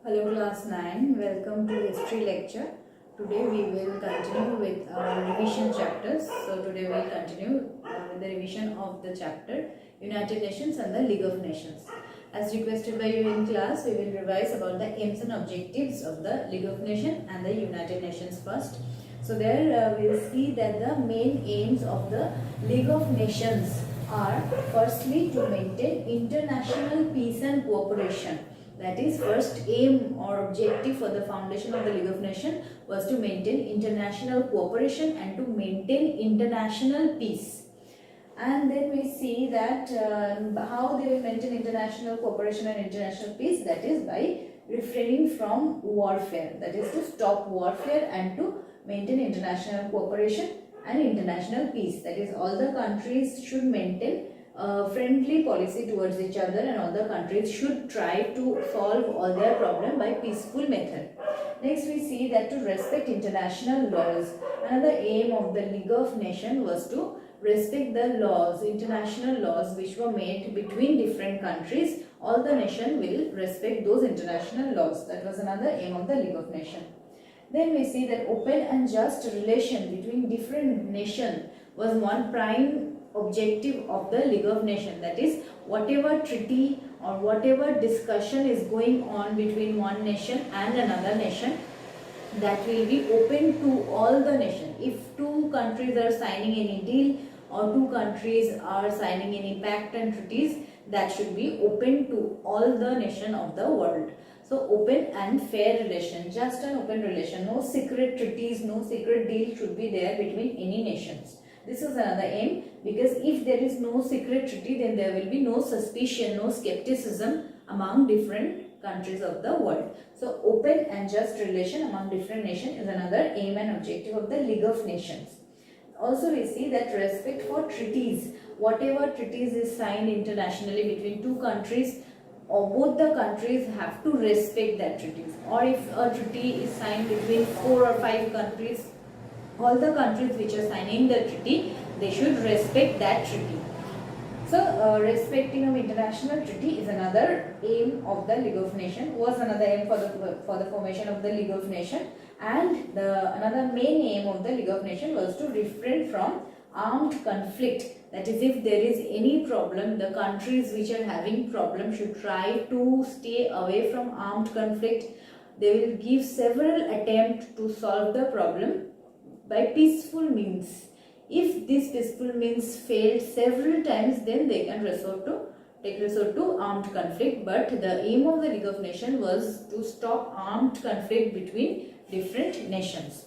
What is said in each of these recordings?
Hello class 9, welcome to history lecture. Today we will continue with our revision chapters. So today we will continue with the revision of the chapter United Nations and the League of Nations. As requested by you in class, we will revise about the aims and objectives of the League of Nations and the United Nations first. So there we will see that the main aims of the League of Nations are firstly to maintain international peace and cooperation. That is, first aim or objective for the foundation of the League of Nations was to maintain international cooperation and to maintain international peace. And then we see that how they will maintain international cooperation and international peace, that is by refraining from warfare, that is to stop warfare and to maintain international cooperation and international peace. That is, all the countries should maintain friendly policy towards each other, and all the countries should try to solve all their problem by peaceful method. Next we see that to respect international laws. Another aim of the League of Nations was to respect the laws, international laws which were made between different countries. All the nation will respect those international laws. That was another aim of the League of Nations. Then we see that open and just relation between different nations was one prime objective of the League of Nations. That is, whatever treaty or whatever discussion is going on between one nation and another nation, that will be open to all the nations. If two countries are signing any deal or two countries are signing any pact and treaties, that should be open to all the nations of the world. So open and fair relation, just an open relation, no secret treaties, no secret deal should be there between any nations. This is another aim, because if there is no secret treaty, then there will be no suspicion, no skepticism among different countries of the world. So open and just relation among different nations is another aim and objective of the League of Nations. Also we see that respect for treaties, whatever treaties is signed internationally between two countries, or both the countries have to respect that treaties. Or if a treaty is signed between 4 or 5 countries, all the countries which are signing the treaty, they should respect that treaty. So respecting of international treaty is another aim of the League of Nations, was another aim for the formation of the League of Nations. And another main aim of the League of Nations was to refrain from armed conflict. That is, if there is any problem, the countries which are having problem should try to stay away from armed conflict. They will give several attempts to solve the problem by peaceful means. If this peaceful means failed several times, then they can resort to armed conflict. But the aim of the League of Nations was to stop armed conflict between different nations.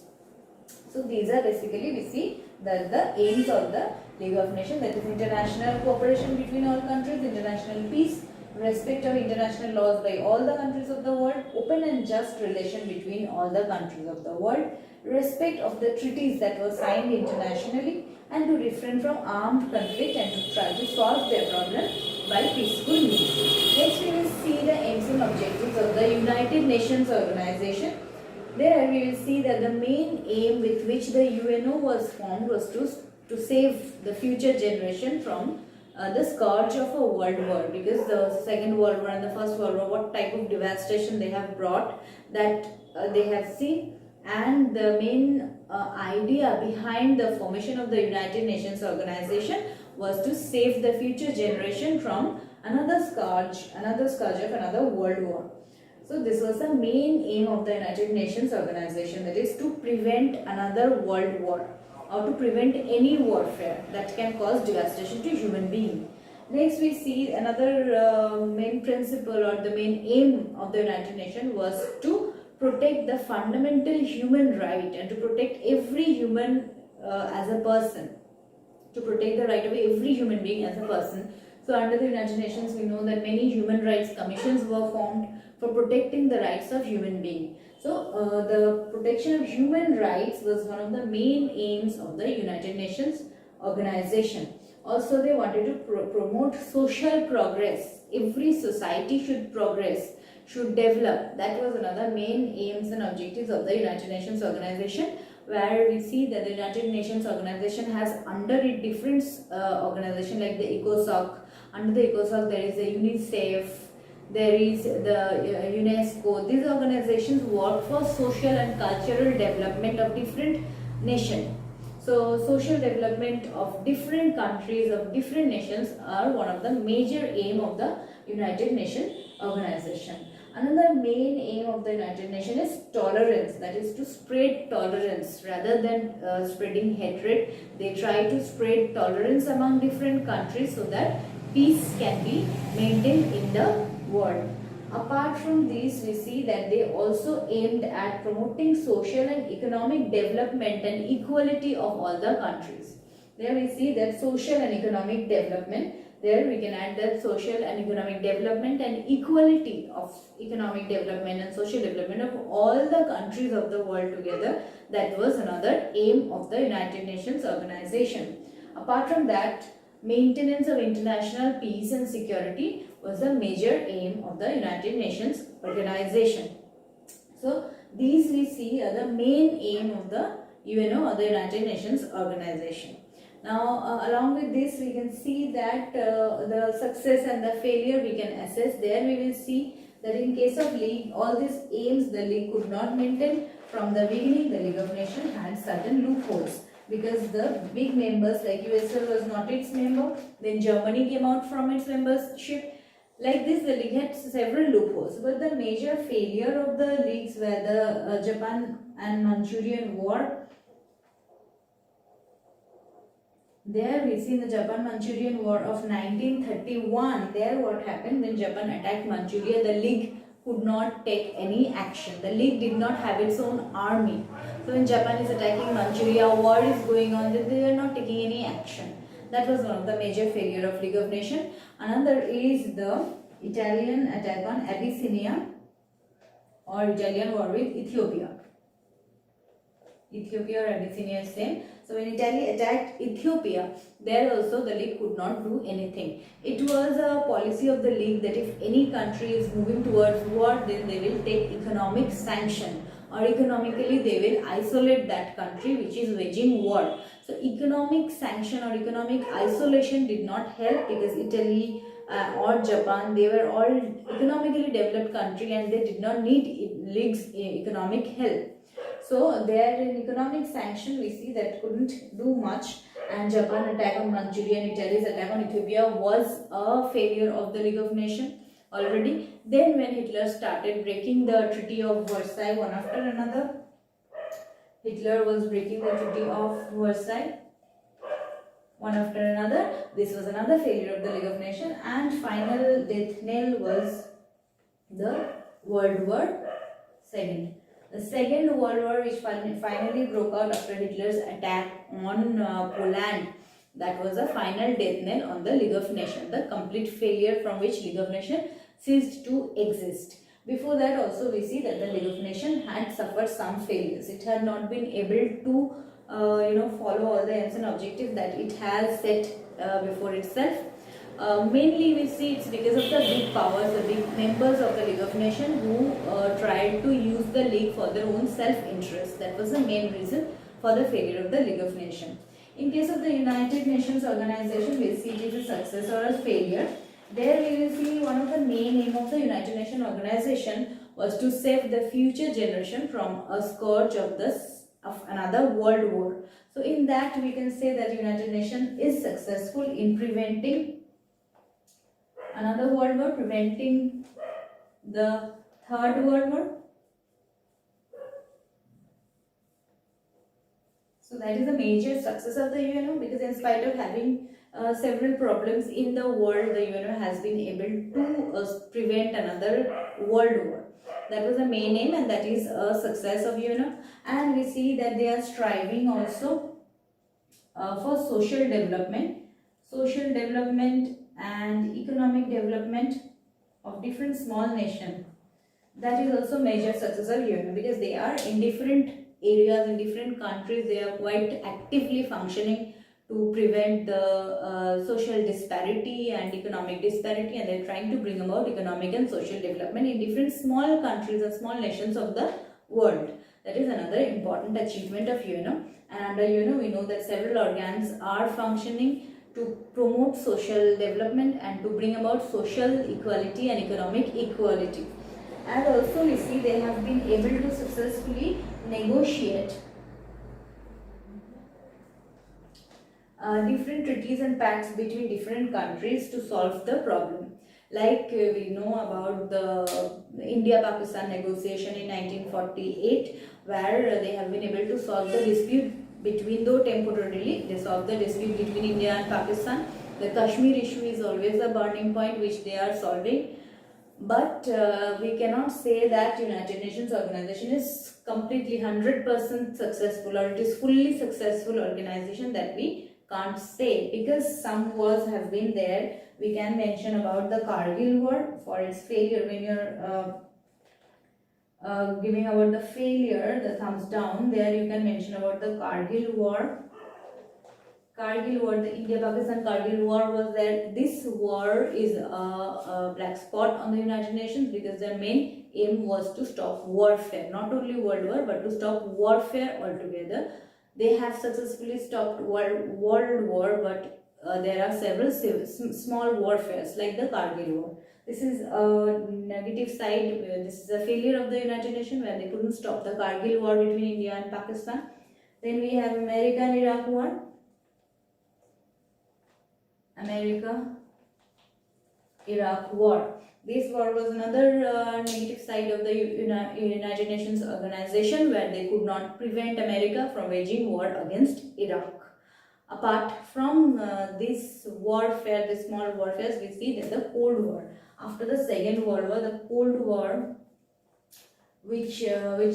So these are basically, we see that the aims of the League of Nations, that is international cooperation between all countries, international peace, respect of international laws by all the countries of the world, open and just relation between all the countries of the world, respect of the treaties that were signed internationally, and to refrain from armed conflict and to try to solve their problem by peaceful means. Next we will see the aims and objectives of the United Nations Organization. There we will see that the main aim with which the UNO was formed was to save the future generation from the scourge of a world war, because the Second World War and the First World War, what type of devastation they have brought, that they have seen. And the main idea behind the formation of the United Nations Organization was to save the future generation from another scourge of another world war. So this was the main aim of the United Nations Organization, that is to prevent another world war, or to prevent any warfare that can cause devastation to human beings. Next we see another main principle or the main aim of the United Nations was to protect the fundamental human right and to protect every human as a person, to protect the right of every human being as a person. So under the United Nations, we know that many human rights commissions were formed for protecting the rights of human beings. So the protection of human rights was one of the main aims of the United Nations Organization. Also they wanted to promote social progress. Every society should progress, should develop. That was another main aims and objectives of the United Nations Organization, where we see that the United Nations Organization has under it different organizations like the ECOSOC. Under the ECOSOC there is the UNICEF, there is the UNESCO. These organizations work for social and cultural development of different nations. So social development of different countries, of different nations are one of the major aim of the United Nations organization. Another main aim of the United Nations is tolerance, that is to spread tolerance rather than spreading hatred. They try to spread tolerance among different countries so that peace can be maintained in the world. Apart from this, we see that they also aimed at promoting social and economic development and equality of all the countries. There we see that social and economic development. There we can add that social and economic development and equality of economic development and social development of all the countries of the world together. That was another aim of the United Nations organization. Apart from that, maintenance of international peace and security was a major aim of the United Nations organization. So these we see are the main aim of the UNO or the United Nations organization. Now along with this we can see that the success and the failure we can assess. There we will see that in case of League, all these aims the League could not maintain. From the beginning, the League of Nations had certain loopholes, because the big members like USL was not its member, then Germany came out from its membership. Like this, the League had several loopholes, but the major failure of the Leagues were the Japan and Manchurian War. There we see in the Japan-Manchurian War of 1931, there what happened when Japan attacked Manchuria, the League could not take any action. The League did not have its own army. So when Japan is attacking Manchuria, war is going on, they are not taking any action. That was one of the major failure of League of Nations. Another is the Italian attack on Abyssinia or Italian war with Ethiopia. Ethiopia or Abyssinia is same. So when Italy attacked Ethiopia, there also the League could not do anything. It was a policy of the League that if any country is moving towards war, then they will take economic sanction, or economically they will isolate that country which is waging war. So economic sanction or economic isolation did not help, because Italy or Japan, they were all economically developed country and they did not need League's economic help. So there in economic sanction we see that couldn't do much, and Japan attack on Manchuria and Italy's attack on Ethiopia was a failure of the League of Nations already. Then when Hitler started breaking the Treaty of Versailles one after another, Hitler was breaking the Treaty of Versailles one after another. This was another failure of the League of Nations, and final death knell was the World War II. The Second World War, which finally broke out after Hitler's attack on Poland, that was a final death knell on the League of Nations, the complete failure from which League of Nations ceased to exist. Before that also we see that the League of Nations had suffered some failures. It had not been able to follow all the aims and objectives that it has set before itself. Mainly we see it's because of the big powers, the big members of the League of Nations who tried to use the League for their own self-interest. That was the main reason for the failure of the League of Nations. In case of the United Nations organization, we see it is a success or a failure. There we will see one of the main aim of the United Nations organization was to save the future generation from a scourge of another world war. So in that we can say that United Nations is successful in preventing another world war, preventing the Third World War. So that is a major success of the UNO, because in spite of having several problems in the world, the UNO has been able to prevent another world war. That was the main aim, and that is a success of UNO. And we see that they are striving also for social development and economic development of different small nations. That is also major success of UNO, because they are in different areas, in different countries, they are quite actively functioning to prevent the social disparity and economic disparity, and they are trying to bring about economic and social development in different small countries and small nations of the world. That is another important achievement of UNO. And under UNO we know that several organs are functioning to promote social development and to bring about social equality and economic equality. And also we see they have been able to successfully negotiate different treaties and pacts between different countries to solve the problem. Like we know about the India-Pakistan negotiation in 1948, where they have been able to solve the dispute between, though temporarily, they solved the dispute between India and Pakistan. The Kashmir issue is always a burning point which they are solving. But we cannot say that United Nations organization is completely 100% successful, or it is fully successful organization. That we can't say, because some wars have been there. We can mention about the Kargil war for its failure. When you're giving about the failure, the thumbs down, there you can mention about the Kargil war. Kargil war, the India-Pakistan Kargil war was there. This war is a black spot on the United Nations, because their main aim was to stop warfare, not only world war but to stop warfare altogether. They have successfully stopped world war, but there are several small warfares like the Kargil war. This is a negative side. This is a failure of the United Nations, where they couldn't stop the Kargil war between India and Pakistan. Then we have America and Iraq war. America-Iraq war. This war was another negative side of the United Nations organization, where they could not prevent America from waging war against Iraq. Apart from this warfare, the small warfares, we see that the Cold War. After the Second World War, the Cold War, which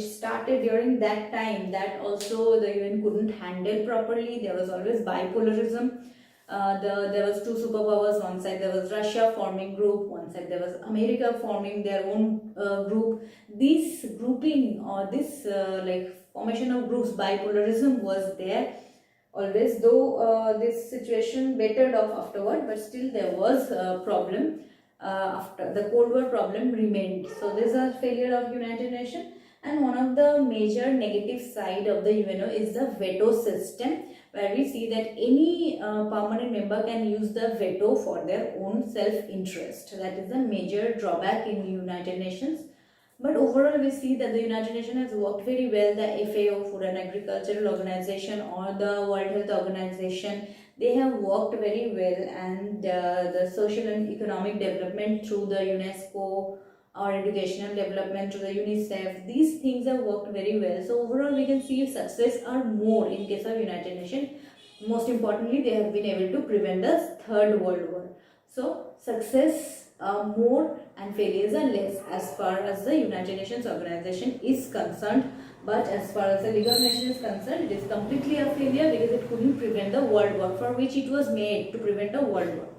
started during that time, that also the UN couldn't handle properly. There was always bipolarism. There was two superpowers. One side there was Russia forming group, one side there was America forming their own group. This grouping, or this like formation of groups, bipolarism was there always, though this situation bettered off afterward, but still there was a problem. After the Cold War, problem remained. So this is a failure of United Nations. And one of the major negative side of the UNO is the veto system, where we see that any permanent member can use the veto for their own self-interest. That is the major drawback in United Nations. But overall, we see that the United Nations has worked very well. The FAO, Food and Agricultural Organization, or the World Health Organization, they have worked very well. And the social and economic development through the UNESCO, or educational development through the UNICEF, these things have worked very well. So overall, we can see success are more in case of United Nations. Most importantly, they have been able to prevent the Third World War. So success more and failures are less as far as the United Nations organization is concerned. But as far as the League of Nations is concerned, it is completely a failure, because it couldn't prevent the world war, for which it was made, to prevent a world war.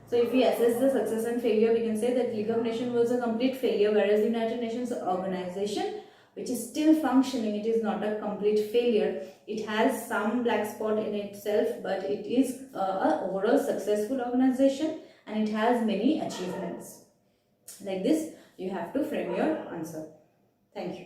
So if we assess the success and failure, we can say that League of Nations was a complete failure, whereas the United Nations organization, which is still functioning, it is not a complete failure. It has some black spot in itself, but it is an overall successful organization, and it has many achievements. Like this, you have to frame your answer. Thank you.